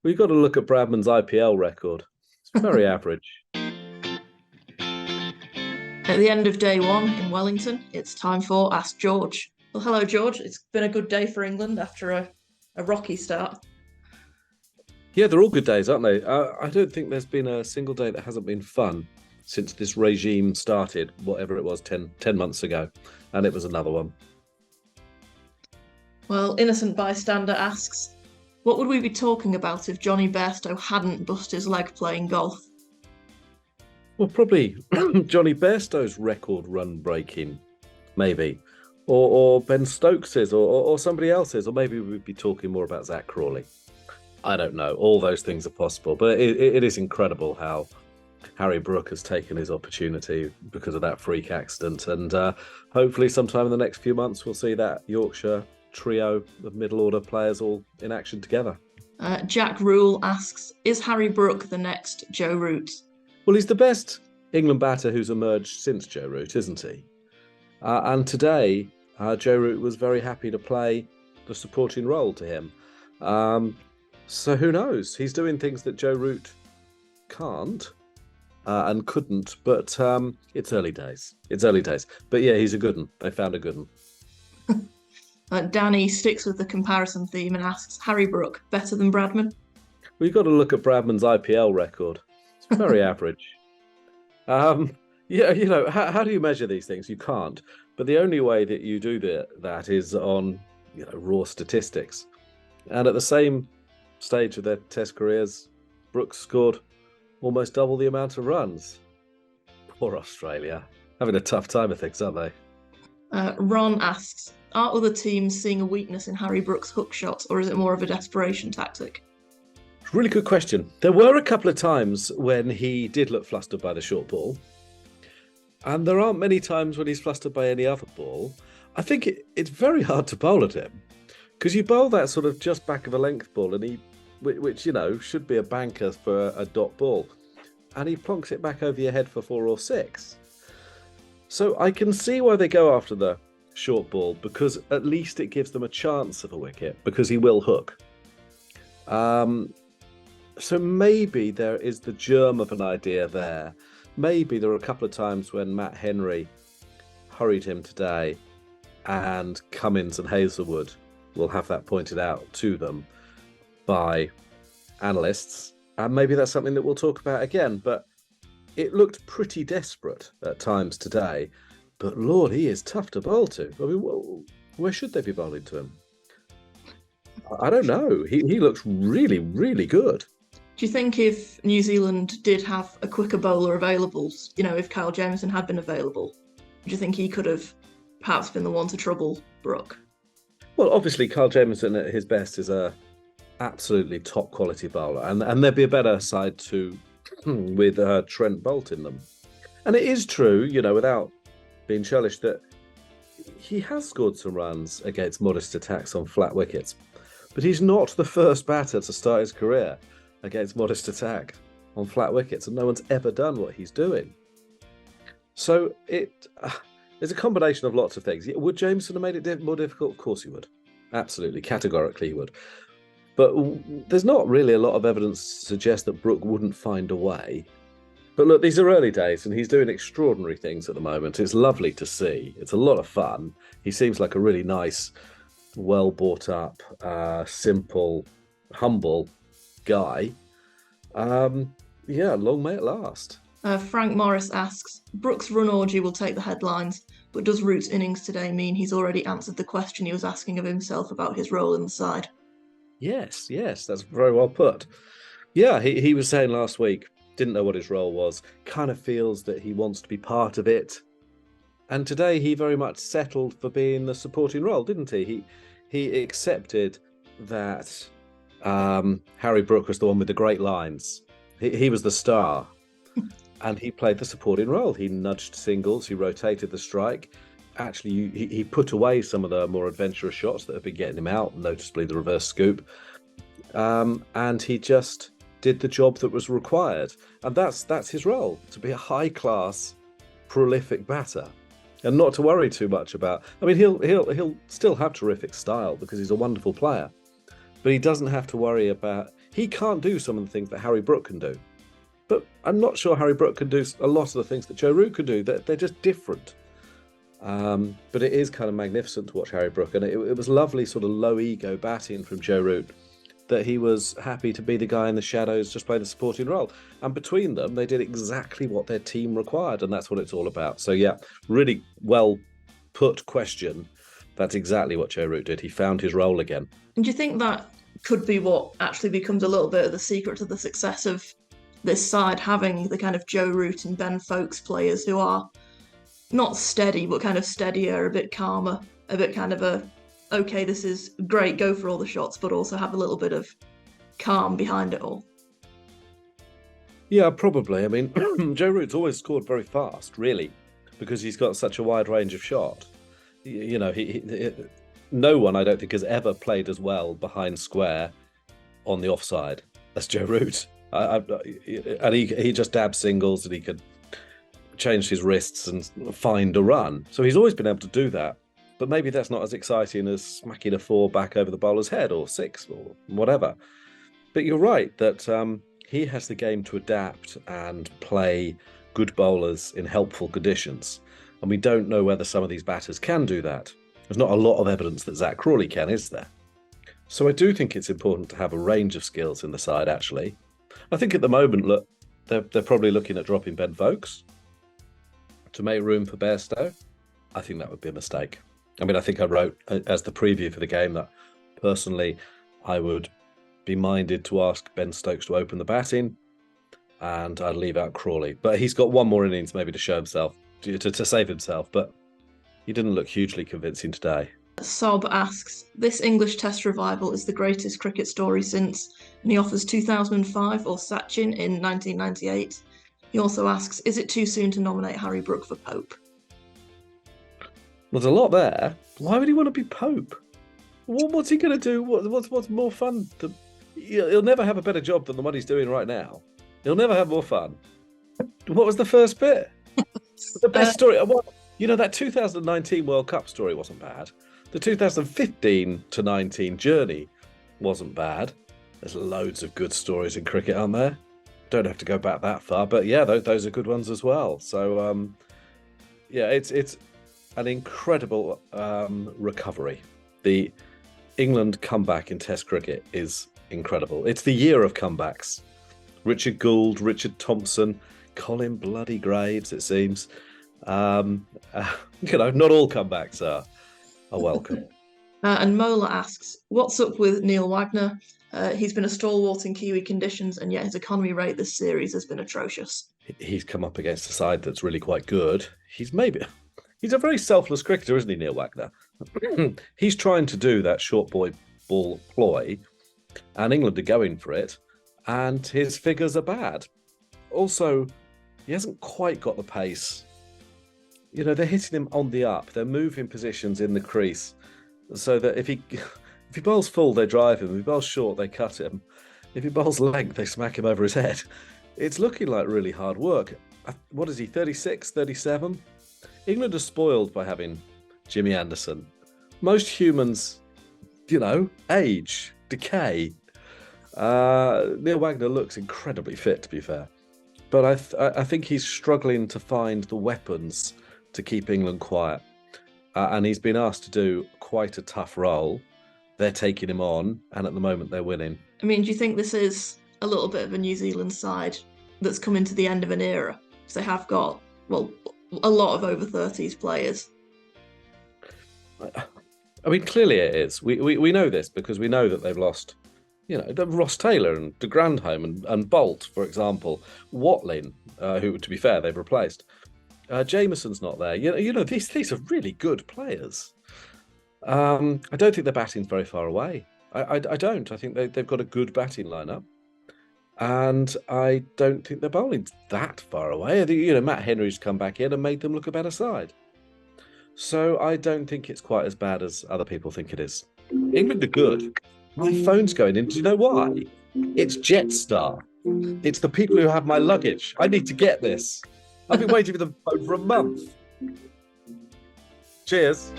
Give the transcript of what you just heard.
We've got to look at Bradman's IPL record. It's very average. At the end of day one in Wellington, it's time for Ask George. Well, hello, George. It's been a good day for England after a rocky start. Yeah, they're all good days, aren't they? I don't think there's been a single day that hasn't been fun since this regime started, whatever it was, 10 months ago. And it was another one. Well, Innocent Bystander asks, what would we be talking about if Johnny Bairstow hadn't bust his leg playing golf? Well, probably Johnny Bairstow's record run breaking, maybe. Or Ben Stokes's, or somebody else's, or maybe we'd be talking more about Zach Crawley. I don't know. All those things are possible, but it is incredible how Harry Brook has taken his opportunity because of that freak accident. And hopefully sometime in the next few months, we'll see that Yorkshire trio of middle order players all in action together. Jack Rule asks, is Harry Brook the next Joe Root? Well, he's the best England batter who's emerged since Joe Root, isn't he? And today, Joe Root was very happy to play the supporting role to him. So who knows? He's doing things that Joe Root can't and couldn't, but it's early days. It's early days. But yeah, he's a good one. They found a good one. Danny sticks with the comparison theme and asks, Harry Brook, better than Bradman? We've got to look at Bradman's IPL record. It's very average. Yeah, how do you measure these things? You can't. But the only way that you do that is on raw statistics. And at the same stage of their Test careers, Brooks scored almost double the amount of runs. Poor Australia. Having a tough time of things, aren't they? Ron asks, are other teams seeing a weakness in Harry Brook's hook shots, or is it more of a desperation tactic? Really good question. There were a couple of times when he did look flustered by the short ball. And there aren't many times when he's flustered by any other ball. I think it's very hard to bowl at him. Because you bowl that sort of just back of a length ball, and which should be a banker for a dot ball. And he plonks it back over your head for 4 or 6. So I can see why they go after the short ball, because at least it gives them a chance of a wicket, because he will hook. So maybe there is the germ of an idea there. Maybe there were a couple of times when Matt Henry hurried him today, and Cummins and Hazelwood will have that pointed out to them by analysts. And maybe that's something that we'll talk about again. But it looked pretty desperate at times today. But Lord, he is tough to bowl to. I mean, where should they be bowling to him? I don't know. He looks really, really good. Do you think if New Zealand did have a quicker bowler available, if Kyle Jamieson had been available, do you think he could have perhaps been the one to trouble Brook? Well, obviously, Kyle Jamieson at his best is a absolutely top quality bowler, and there'd be a better side to with Trent Boult in them. And it is true, without being churlish, that he has scored some runs against modest attacks on flat wickets, but he's not the first batter to start his career against modest attack on flat wickets, and no one's ever done what he's doing. So there's a combination of lots of things. Would Jameson have made it more difficult? Of course he would. Absolutely, categorically he would. But there's not really a lot of evidence to suggest that Brook wouldn't find a way. But look, these are early days, and he's doing extraordinary things at the moment. It's lovely to see. It's a lot of fun. He seems like a really nice, well brought up, simple, humble guy. Long may it last. Frank Morris asks, Brook's run orgy will take the headlines, but does Root's innings today mean he's already answered the question he was asking of himself about his role in the side? Yes, that's very well put. Yeah, he was saying last week, didn't know what his role was, kind of feels that he wants to be part of it. And today he very much settled for being the supporting role, didn't he? He accepted that Harry Brook was the one with the great lines. He was the star. And he played the supporting role. He nudged singles, he rotated the strike. Actually, he put away some of the more adventurous shots that have been getting him out, noticeably the reverse scoop. And he just did the job that was required. And that's his role, to be a high-class, prolific batter. And not to worry too much about... I mean, he'll still have terrific style because he's a wonderful player. But he doesn't have to worry about... He can't do some of the things that Harry Brook can do. But I'm not sure Harry Brook can do a lot of the things that Joe Root can do. They're just different. But it is kind of magnificent to watch Harry Brook. And it was lovely sort of low ego batting from Joe Root, that he was happy to be the guy in the shadows, just play the supporting role. And between them, they did exactly what their team required. And that's what it's all about. So yeah, really well put question. That's exactly what Joe Root did. He found his role again. And do you think that could be what actually becomes a little bit of the secret to the success of this side, having the kind of Joe Root and Ben Foakes players who are not steady, but kind of steadier, a bit calmer, a bit kind of a, okay, this is great, go for all the shots, but also have a little bit of calm behind it all? Yeah, probably. I mean, Joe Root's always scored very fast, really, because he's got such a wide range of shot. You know, no one, I don't think, has ever played as well behind square on the offside as Joe Root. And he just dabs singles, and he could change his wrists and find a run. So he's always been able to do that. But maybe that's not as exciting as smacking a 4 back over the bowler's head, or 6 or whatever. But you're right that he has the game to adapt and play good bowlers in helpful conditions. And we don't know whether some of these batters can do that. There's not a lot of evidence that Zach Crawley can, is there? So I do think it's important to have a range of skills in the side, actually. I think at the moment, look, they're probably looking at dropping Ben Foakes to make room for Bairstow. I think that would be a mistake. I mean, I think I wrote as the preview for the game that personally I would be minded to ask Ben Stokes to open the batting, and I'd leave out Crawley. But he's got one more innings maybe to show himself, to save himself, but he didn't look hugely convincing today. Sob asks, this English Test revival is the greatest cricket story since, and he offers 2005 or Sachin in 1998. He also asks, is it too soon to nominate Harry Brook for Pope? There's a lot there. Why would he want to be Pope? What's he going to do? What's more fun? He'll never have a better job than the one he's doing right now. He'll never have more fun. What was the first bit? The best story. You know, that 2019 World Cup story wasn't bad. The 2015 to 19 journey wasn't bad. There's loads of good stories in cricket, aren't there? Don't have to go back that far, but yeah, those are good ones as well. So, yeah, it's an incredible recovery. The England comeback in Test cricket is incredible. It's the year of comebacks. Richard Gould, Richard Thompson, Colin bloody Graves, it seems. You know, not all comebacks are welcome. And Mola asks, what's up with Neil Wagner? He's been a stalwart in Kiwi conditions, and yet his economy rate this series has been atrocious. He's come up against a side that's really quite good. He's a very selfless cricketer, isn't he, Neil Wagner? He's trying to do that short ball ploy, and England are going for it, and his figures are bad. Also, he hasn't quite got the pace. You know, they're hitting him on the up. They're moving positions in the crease so that if he bowls full, they drive him. If he bowls short, they cut him. If he bowls length, they smack him over his head. It's looking like really hard work. What is he, 36, 37? England are spoiled by having Jimmy Anderson. Most humans, you know, age, decay. Neil Wagner looks incredibly fit, to be fair. But I think he's struggling to find the weapons to keep England quiet. And he's been asked to do quite a tough role. They're taking him on, and at the moment they're winning. I mean, do you think this is a little bit of a New Zealand side that's coming to the end of an era? Because they have got, well, a lot of over 30s players. I mean, clearly it is. We know this because we know that they've lost, you know, Ross Taylor and de Grandhomme and Bolt, for example. Watling, who, to be fair, they've replaced. Jameson's not there. You know, these are really good players. I don't think their batting's very far away. I don't. I think they've got a good batting lineup. And I don't think their bowling's that far away. I think, you know, Matt Henry's come back in and made them look a better side. So I don't think it's quite as bad as other people think it is. England are good. My phone's going in. Do you know why? It's Jetstar. It's the people who have my luggage. I need to get this. I've been waiting for the phone for a month. Cheers.